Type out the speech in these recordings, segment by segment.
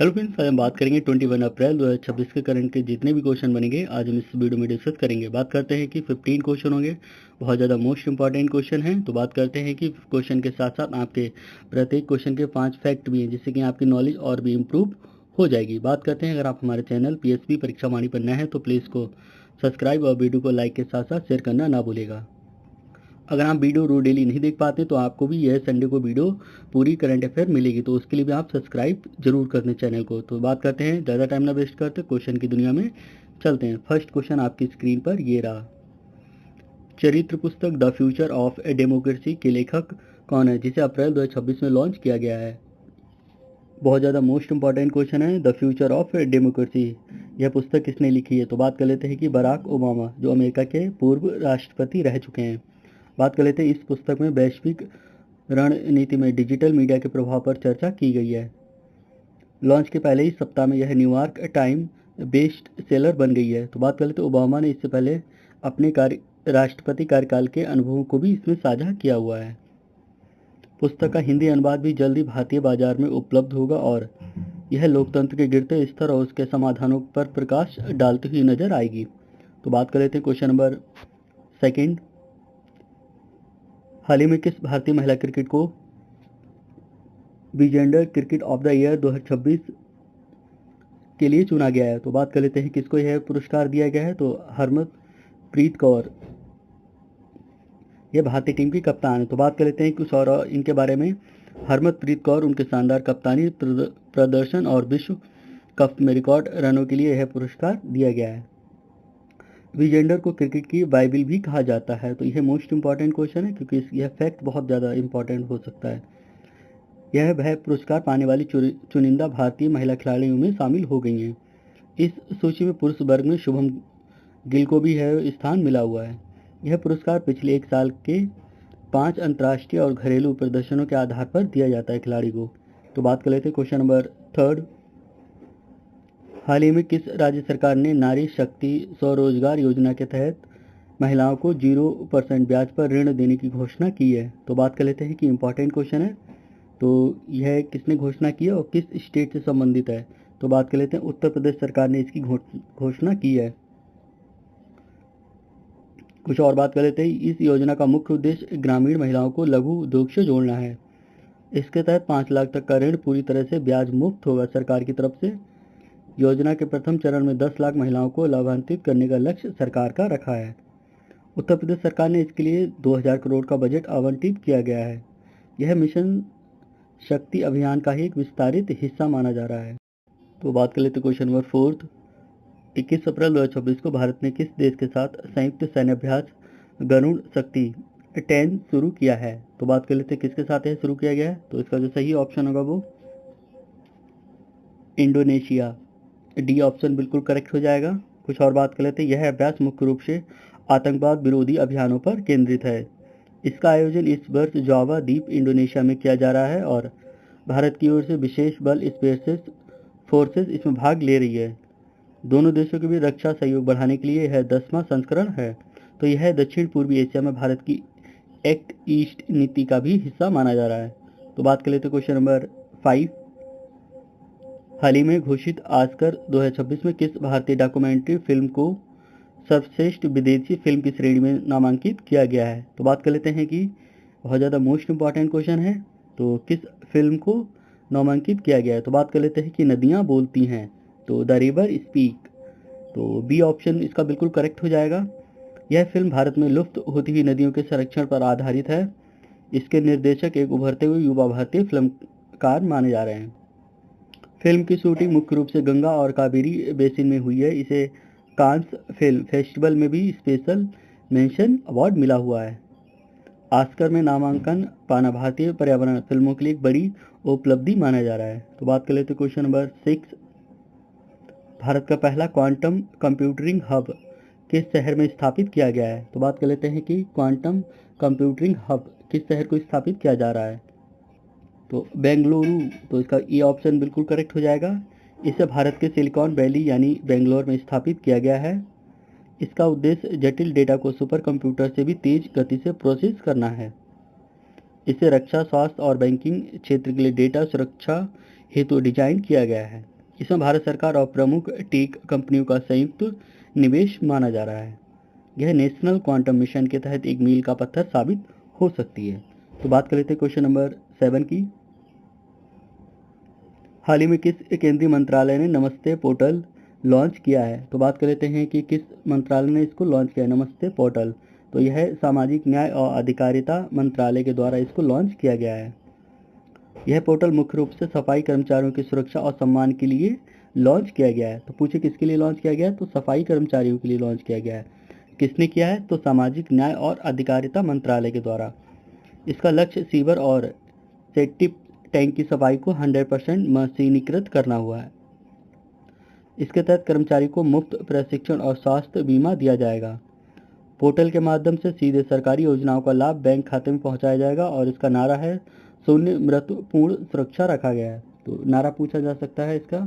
Hello friends, आज हम बात करेंगे 21 अप्रैल 2026 के करंट के जितने भी क्वेश्चन बनेंगे आज हम इस वीडियो में डिस्कस करेंगे। बात करते हैं कि 15 क्वेश्चन होंगे, बहुत ज़्यादा मोस्ट इंपॉर्टेंट क्वेश्चन हैं। तो बात करते हैं कि क्वेश्चन के साथ साथ आपके प्रत्येक क्वेश्चन के 5 फैक्ट भी हैं, जिससे कि आपकी नॉलेज और भी इम्प्रूव हो जाएगी। बात करते हैं, अगर आप हमारे चैनल PSP परीक्षा वाणी पर नए हैं तो प्लीज़ को सब्सक्राइब और वीडियो को लाइक के साथ साथ शेयर करना ना भूलेगा। अगर आप वीडियो रोज डेली नहीं देख पाते तो आपको भी यह संडे को वीडियो पूरी करंट अफेयर मिलेगी, तो उसके लिए भी आप सब्सक्राइब जरूर कर दें चैनल को। तो बात करते हैं, ज़्यादा टाइम ना वेस्ट करते, क्वेश्चन की दुनिया में चलते हैं। फर्स्ट क्वेश्चन आपकी स्क्रीन पर ये रहा। चरित्र पुस्तक the future of a democracy के लेखक कौन है, जिसे अप्रैल 2026 में लॉन्च किया गया है। बहुत ज़्यादा मोस्ट इंपॉर्टेंट क्वेश्चन है, द फ्यूचर ऑफ डेमोक्रेसी। यह पुस्तक किसने लिखी है, तो बात कर लेते हैं कि बराक ओबामा, जो अमेरिका के पूर्व राष्ट्रपति रह चुके हैं। बात कर लेते हैं, इस पुस्तक में वैश्विक रणनीति में डिजिटल मीडिया के प्रभाव पर चर्चा की गई है। लॉन्च के पहले ही सप्ताह में यह न्यूयॉर्क टाइम बेस्ट सेलर बन गई है। तो बात कर लेते हैं, ओबामा ने इससे पहले अपने राष्ट्रपति कार्यकाल के अनुभवों को भी इसमें साझा किया हुआ है। पुस्तक का हिंदी अनुवाद भी जल्दी भारतीय बाजार में उपलब्ध होगा और यह लोकतंत्र के गिरते स्तर और उसके समाधानों पर प्रकाश डालती हुई नजर आएगी। तो बात कर लेते हैं क्वेश्चन नंबर सेकंड। हाल ही में किस भारतीय महिला क्रिकेट को विजेंडर क्रिकेट ऑफ द ईयर 2026 के लिए चुना गया है। तो बात कर लेते हैं किसको यह पुरस्कार दिया गया है, तो हरमनप्रीत कौर, यह भारतीय टीम की कप्तान है। तो बात कर लेते हैं कुछ और इनके बारे में। हरमनप्रीत कौर उनके शानदार कप्तानी प्रदर्शन और विश्व कप में रिकॉर्ड रनों के लिए यह पुरस्कार दिया गया है। विजेंडर को क्रिकेट की बाइबिल भी कहा जाता है। तो यह मोस्ट इंपॉर्टेंट क्वेश्चन है, क्योंकि यह फैक्ट बहुत ज़्यादा इंपॉर्टेंट हो सकता है। यह वह पुरस्कार पाने वाली चुनिंदा भारतीय महिला खिलाड़ियों में शामिल हो गई हैं। इस सूची में पुरुष वर्ग में शुभम गिल को भी यह स्थान मिला हुआ है। यह पुरस्कार पिछले 1 साल के 5 अंतर्राष्ट्रीय और घरेलू प्रदर्शनों के आधार पर दिया जाता है खिलाड़ी को। तो बात कर लेते हैं क्वेश्चन नंबर थर्ड। हाल ही में किस राज्य सरकार ने नारी शक्ति स्वरोजगार योजना के तहत महिलाओं को 0% ब्याज पर ऋण देने की घोषणा की है। तो बात कर लेते हैं कि इंपॉर्टेंट क्वेश्चन है, तो यह किसने घोषणा की है और किस स्टेट से संबंधित है। तो बात कर लेते हैं, उत्तर प्रदेश सरकार ने इसकी घोषणा की है। कुछ और बात कर लेते हैं, इस योजना का मुख्य उद्देश्य ग्रामीण महिलाओं को लघु उद्योग से जोड़ना है। इसके तहत 5 लाख तक का ऋण पूरी तरह से ब्याज मुक्त होगा सरकार की तरफ से। योजना के प्रथम चरण में 10 लाख महिलाओं को लाभान्वित करने का लक्ष्य सरकार का रखा है। उत्तर प्रदेश सरकार ने इसके लिए 2000 करोड़ का बजट आवंटित किया गया है। यह मिशन शक्ति अभियान का ही एक विस्तारित हिस्सा माना जा रहा है। तो बात कर लेते हैं क्वेश्चन नंबर फोर्थ। 21 अप्रैल 2026 को भारत ने किस देश के साथ संयुक्त सैन्य अभ्यास गरुड़ शक्ति 10 शुरू किया है। तो बात कर लेते हैं किसके साथ यह शुरू किया गया है, तो इसका जो सही ऑप्शन होगा वो इंडोनेशिया, डी ऑप्शन बिल्कुल करेक्ट हो जाएगा। कुछ और बात कर लेते हैं, यह अभ्यास मुख्य रूप से आतंकवाद विरोधी अभियानों पर केंद्रित है। इसका आयोजन इस वर्ष जावा द्वीप इंडोनेशिया में किया जा रहा है और भारत की ओर से विशेष बल स्पेशल फोर्सेस इसमें भाग ले रही है। दोनों देशों के बीच रक्षा सहयोग बढ़ाने के लिए यह 10वां संस्करण है। तो यह दक्षिण पूर्वी एशिया में भारत की एक्ट ईस्ट नीति का भी हिस्सा माना जा रहा है। तो बात कर लेते हैं क्वेश्चन नंबर 5। हाल ही में घोषित ऑस्कर 2026 में किस भारतीय डॉक्यूमेंट्री फिल्म को सर्वश्रेष्ठ विदेशी फिल्म की श्रेणी में नामांकित किया गया है। तो बात कर लेते हैं कि बहुत ज़्यादा मोस्ट इंपॉर्टेंट क्वेश्चन है, तो किस फिल्म को नामांकित किया गया है। तो बात कर लेते हैं कि नदियाँ बोलती हैं, तो द रिवर स्पीक, तो बी ऑप्शन इसका बिल्कुल करेक्ट हो जाएगा। यह फिल्म भारत में लुप्त होती हुई नदियों के संरक्षण पर आधारित है। इसके निर्देशक एक उभरते हुए युवा भारतीय फिल्मकार माने जा रहे हैं। फिल्म की शूटिंग मुख्य रूप से गंगा और कावेरी बेसिन में हुई है। इसे कांस फिल्म फेस्टिवल में भी स्पेशल मेंशन अवार्ड मिला हुआ है। ऑस्कर में नामांकन पाना भारतीय पर्यावरण फिल्मों के लिए एक बड़ी उपलब्धि माना जा रहा है। तो बात कर लेते हैं क्वेश्चन नंबर 6। भारत का पहला क्वांटम कंप्यूटिंग हब किस शहर में स्थापित किया गया है। तो बात कर लेते हैं कि क्वांटम कंप्यूटिंग हब किस शहर को स्थापित किया जा रहा है, तो बेंगलुरु। तो इसका ई ऑप्शन बिल्कुल करेक्ट हो जाएगा। इसे भारत के सिलिकॉन वैली यानी बेंगलोर में स्थापित किया गया है। इसका उद्देश्य जटिल डेटा को सुपर कंप्यूटर से भी तेज गति से प्रोसेस करना है। इसे रक्षा, स्वास्थ्य और बैंकिंग क्षेत्र के लिए डेटा सुरक्षा हेतु डिजाइन किया गया है। इसमें भारत सरकार और प्रमुख टेक कंपनियों का संयुक्त निवेश माना जा रहा है। यह नेशनल क्वांटम मिशन के तहत एक मील का पत्थर साबित हो सकती है। तो बात कर लेते हैं क्वेश्चन नंबर 7 की। हाल ही में किस केंद्रीय मंत्रालय ने नमस्ते पोर्टल लॉन्च किया है? तो बात कर लेते हैं कि किस मंत्रालय ने इसको लॉन्च किया है, नमस्ते पोर्टल। तो यह सामाजिक न्याय और अधिकारिता मंत्रालय के द्वारा इसको लॉन्च किया गया है। यह पोर्टल मुख्य रूप से सफाई कर्मचारियों की सुरक्षा और सम्मान के लिए लॉन्च किया गया है। तो पूछे किसके लिए लॉन्च किया गया है? तो सफाई कर्मचारियों के लिए लॉन्च किया गया है। किसने किया है? तो सामाजिक न्याय और अधिकारिता मंत्रालय के द्वारा। इसका लक्ष्य सीवर और सेप्टिक टैंक की सफाई को 100% मशीनीकृत करना हुआ है। इसके तहत कर्मचारी को मुफ्त प्रशिक्षण और स्वास्थ्य बीमा दिया जाएगा। पोर्टल के माध्यम से सीधे सरकारी योजनाओं का लाभ बैंक खाते में पहुंचाया जाएगा और इसका नारा है शून्य मृत्युपूर्ण सुरक्षा रखा गया है। तो नारा पूछा जा सकता है इसका।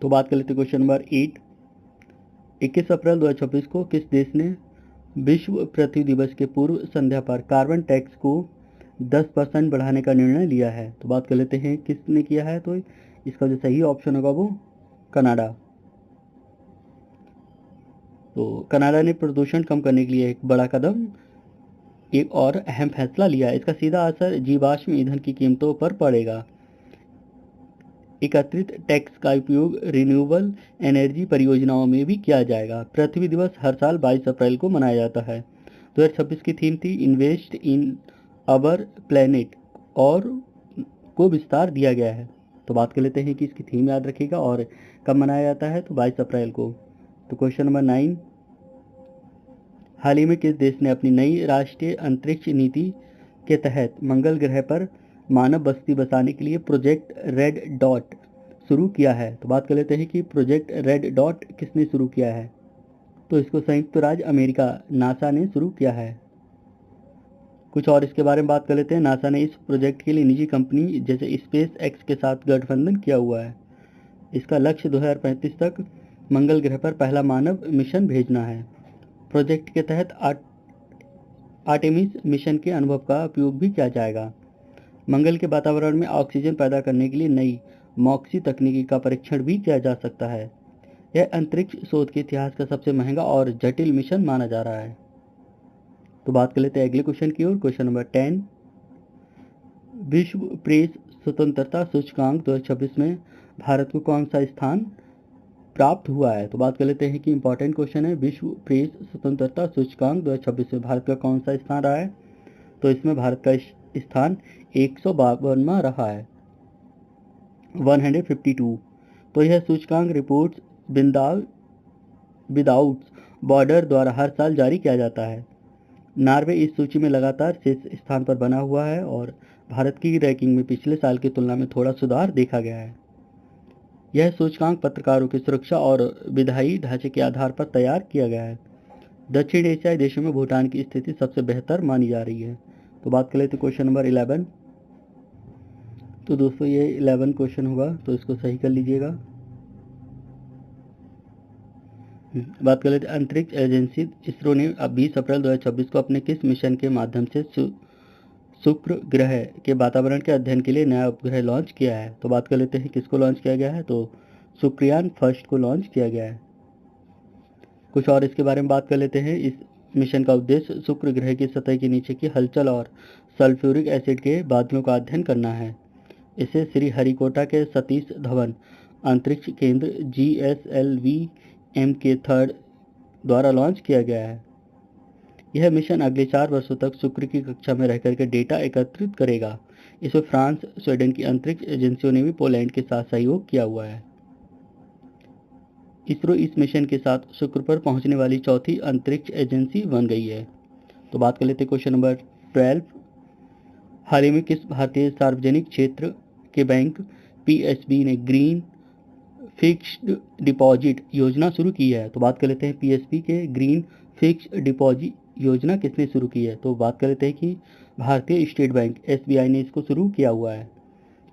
तो बात कर लेते हैं क्वेश्चन नंबर 8। 21 अप्रैल 2026 को किस देश ने विश्व पृथ्वी दिवस के पूर्व संध्या पर कार्बन टैक्स को 10% बढ़ाने का निर्णय लिया है? तो बात कर लेते हैं किसने किया है। तो इसका जो सही ऑप्शन होगा वो कनाडा। तो कनाडा ने प्रदूषण कम करने के लिए एक बड़ा कदम, एक और अहम फैसला लिया है। इसका सीधा असर जीवाश्म ईंधन की कीमतों पर पड़ेगा। एकत्रित टैक्स का उपयोग रिन्यूएबल एनर्जी परियोजनाओं में भी किया जाएगा। पृथ्वी दिवस हर साल 22 अप्रैल को मनाया जाता है। 2026 की थीम थी इन्वेस्ट इन अवर प्लेनेट और को विस्तार दिया गया है। तो बात कर लेते हैं कि इसकी थीम याद रखिएगा और कब मनाया जाता है। तो 22 अप्रैल को। तो क्वेश्चन नंबर 9। हाल ही में किस देश ने अपनी नई राष्ट्रीय अंतरिक्ष नीति के तहत मंगल ग्रह पर मानव बस्ती बसाने के लिए प्रोजेक्ट रेड डॉट शुरू किया है? तो बात कर लेते हैं कि प्रोजेक्ट रेड डॉट किसने शुरू किया है। तो इसको संयुक्त राज्य अमेरिका नासा ने शुरू किया है। कुछ और इसके बारे में बात कर लेते हैं। नासा ने इस प्रोजेक्ट के लिए निजी कंपनी जैसे स्पेस एक्स के साथ गठबंधन किया हुआ है। इसका लक्ष्य 2035 तक मंगल ग्रह पर पहला मानव मिशन भेजना है। प्रोजेक्ट के तहत आर्टेमिस मिशन के अनुभव का उपयोग भी किया जाएगा। मंगल के वातावरण में ऑक्सीजन पैदा करने के लिए नई मॉक्सी तकनीकी का परीक्षण भी किया जा सकता है। यह अंतरिक्ष शोध के इतिहास का सबसे महंगा और जटिल मिशन माना जा रहा है। तो बात कर लेते हैं अगले क्वेश्चन की ओर। Question number 10। विश्व प्रेस स्वतंत्रता सूचकांक 2026 में भारत को कौन सा स्थान प्राप्त हुआ है? तो बात कर लेते हैं कि इंपॉर्टेंट क्वेश्चन है। विश्व प्रेस स्वतंत्रता सूचकांक 2026 में भारत का कौन सा स्थान रहा है? तो इसमें भारत का स्थान 152वां रहा है, 152। तो यह सूचकांक रिपोर्ट्स विदाउट बॉर्डर द्वारा हर साल जारी किया जाता है। नॉर्वे इस सूची में लगातार शीर्ष स्थान पर बना हुआ है और भारत की रैंकिंग में पिछले साल की तुलना में थोड़ा सुधार देखा गया है। यह सूचकांक पत्रकारों की सुरक्षा और विधायी ढांचे के आधार पर तैयार किया गया है। दक्षिण एशियाई देशों में भूटान की स्थिति सबसे बेहतर मानी जा रही है। तो बात कर लेते क्वेश्चन नंबर 11। तो दोस्तों ये 11 क्वेश्चन होगा, तो इसको सही कर लीजिएगा। बात कर लेते अंतरिक्ष एजेंसी इसरो ने अब 20 अप्रैल 2026 को अपने किस मिशन के माध्यम से शुक्र ग्रह के वातावरण के अध्ययन के लिए नया उपग्रह लॉन्च किया है? तो बात कर लेते हैं किसको लॉन्च किया गया है। तो शुक्रयान फर्स्ट को लॉन्च किया गया है। कुछ और इसके बारे में बात कर लेते हैं। इस मिशन का उद्देश्य शुक्र ग्रह की सतह के नीचे की हलचल और सल्फ्यूरिक एसिड के बादलों का अध्ययन करना है। इसे श्रीहरिकोटा के सतीश धवन अंतरिक्ष केंद्र GSLV-M के थर्ड द्वारा लॉन्च किया गया है। यह मिशन अगले 4 वर्षों तक शुक्र की कक्षा में रहकर के डेटा एकत्रित करेगा। इसमें फ्रांस, स्वीडन की अंतरिक्ष एजेंसियों ने भी पोलैंड के साथ सहयोग किया हुआ है। इसरो इस मिशन के साथ शुक्र पर पहुंचने वाली चौथी अंतरिक्ष एजेंसी बन गई है। तो बात कर लेते हैं क्वेश्चन नंबर 12। हाल ही में किस भारतीय सार्वजनिक क्षेत्र के बैंक PSB ने ग्रीन फिक्स्ड डिपॉजिट योजना शुरू की है? तो बात कर लेते हैं PSB के ग्रीन फिक्स्ड डिपॉजिट योजना किसने शुरू की है? तो बात कर लेते हैं कि भारतीय स्टेट बैंक SBI ने इसको शुरू किया हुआ है।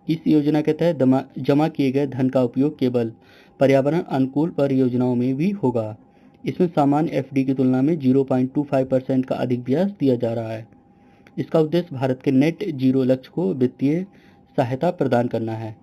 इस योजना के तहत जमा किए गए धन का उपयोग केवल पर्यावरण अनुकूल परियोजनाओं में भी होगा। इसमें सामान्य FD की तुलना में 0.25% का अधिक ब्याज दिया जा रहा है। इसका उद्देश्य भारत के नेट जीरो लक्ष्य को वित्तीय सहायता प्रदान करना है।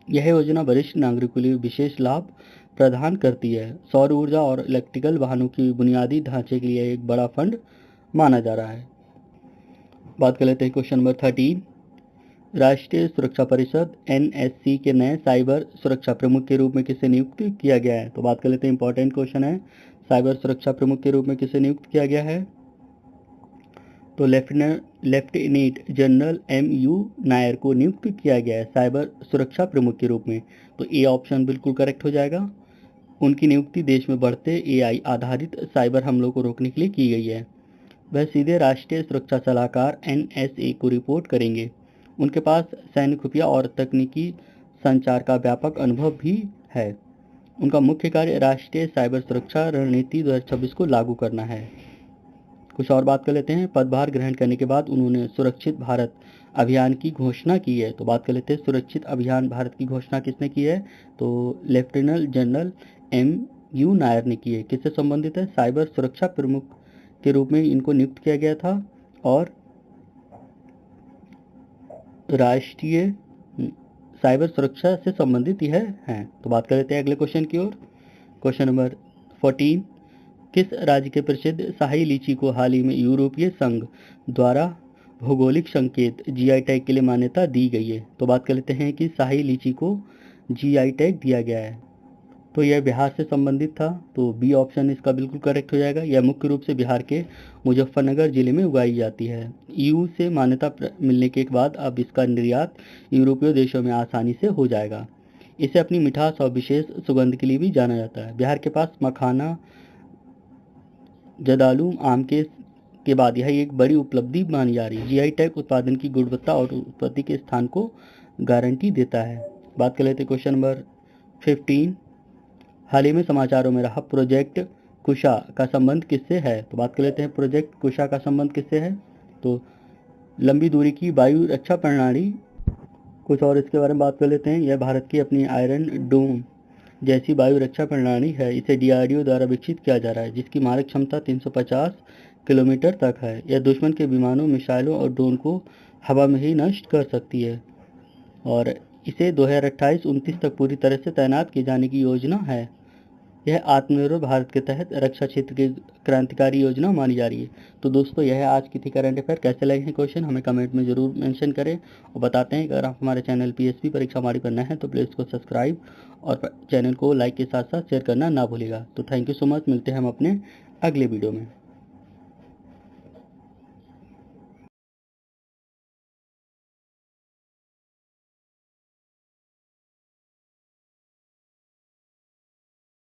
यह योजना वरिष्ठ नागरिकों के लिए विशेष लाभ प्रदान करती है। सौर ऊर्जा और इलेक्ट्रिकल वाहनों की बुनियादी ढांचे के लिए एक बड़ा फंड माना जा रहा है। बात कर लेते हैं क्वेश्चन नंबर 13। राष्ट्रीय सुरक्षा परिषद एनएससी के नए साइबर सुरक्षा प्रमुख के रूप में किसे नियुक्त किया गया है? तो बात कर लेते हैं, इंपॉर्टेंट क्वेश्चन है, साइबर सुरक्षा प्रमुख के रूप में किसे नियुक्त किया गया है? तो लेफ्टिनेंट जनरल एम.यू. नायर को नियुक्त किया गया है साइबर सुरक्षा प्रमुख के रूप में। तो ए ऑप्शन बिल्कुल करेक्ट हो जाएगा। उनकी नियुक्ति देश में बढ़ते एआई आधारित साइबर हमलों को रोकने के लिए की गई है। वह सीधे राष्ट्रीय सुरक्षा सलाहकार एनएसए को रिपोर्ट करेंगे। उनके पास सैन्य खुफिया और तकनीकी संचार का व्यापक अनुभव भी है। उनका मुख्य कार्य राष्ट्रीय साइबर सुरक्षा रणनीति 2026 को लागू करना है। कुछ और बात कर लेते हैं। पदभार ग्रहण करने के बाद उन्होंने सुरक्षित भारत अभियान की घोषणा की है। तो बात कर लेते हैं, सुरक्षित अभियान भारत की घोषणा किसने की है? तो लेफ्टिनेंट जनरल एम.यू. नायर ने की है। किससे संबंधित है? साइबर सुरक्षा प्रमुख के रूप में इनको नियुक्त किया गया था और राष्ट्रीय साइबर सुरक्षा से संबंधित यह है। तो बात कर लेते हैं अगले क्वेश्चन की ओर। Question number 14। किस राज्य के प्रसिद्ध शाही लीची को हाल ही में यूरोपीय संघ द्वारा भौगोलिक संकेत जीआई टैग के लिए मान्यता दी गई है? तो बात कर लेते हैं कि शाही लीची को जीआई टैग दिया गया है। तो यह बिहार से संबंधित था। तो बी ऑप्शन इसका बिल्कुल करेक्ट हो जाएगा। यह मुख्य रूप से बिहार के मुजफ्फरनगर जिले में उगाई जाती है। ईयू से मान्यता मिलने के बाद अब इसका निर्यात यूरोपीय देशों में आसानी से हो जाएगा। इसे अपनी मिठास और विशेष सुगंध के लिए भी जाना जाता है। बिहार के पास मखाना, जर्दालू आम के बाद यह एक बड़ी उपलब्धि मानी जा रही है। जीआई टैग उत्पादन की गुणवत्ता और उत्पत्ति के स्थान को गारंटी देता है। बात कर लेते हैं क्वेश्चन नंबर 15। हाल ही में समाचारों में रहा प्रोजेक्ट कुशा का संबंध किससे है? तो बात कर लेते हैं, प्रोजेक्ट कुशा का संबंध किससे है? तो लंबी दूरी की वायु रक्षा प्रणाली। कुछ और इसके बारे में बात कर लेते हैं। यह भारत की अपनी आयरन डोम जैसी वायु रक्षा प्रणाली है। इसे डीआरडीओ द्वारा विकसित किया जा रहा है, जिसकी मारक क्षमता 350 किलोमीटर तक है। यह दुश्मन के विमानों, मिसाइलों और ड्रोन को हवा में ही नष्ट कर सकती है और इसे 2028-29 तक पूरी तरह से तैनात किए जाने की योजना है। यह आत्मनिर्भर भारत के तहत रक्षा क्षेत्र की क्रांतिकारी योजना मानी जा रही है। तो दोस्तों, यह आज की थी करंट अफेयर। कैसे लगे हैं क्वेश्चन हमें कमेंट में जरूर मेंशन करें और बताते हैं। अगर आप हमारे चैनल पीएसपी परीक्षा हमारी पर नए हैं तो प्लीज़ को सब्सक्राइब और चैनल को लाइक के साथ साथ शेयर करना ना भूलिएगा। तो थैंक यू सो मच। मिलते हैं हम अपने अगले वीडियो में।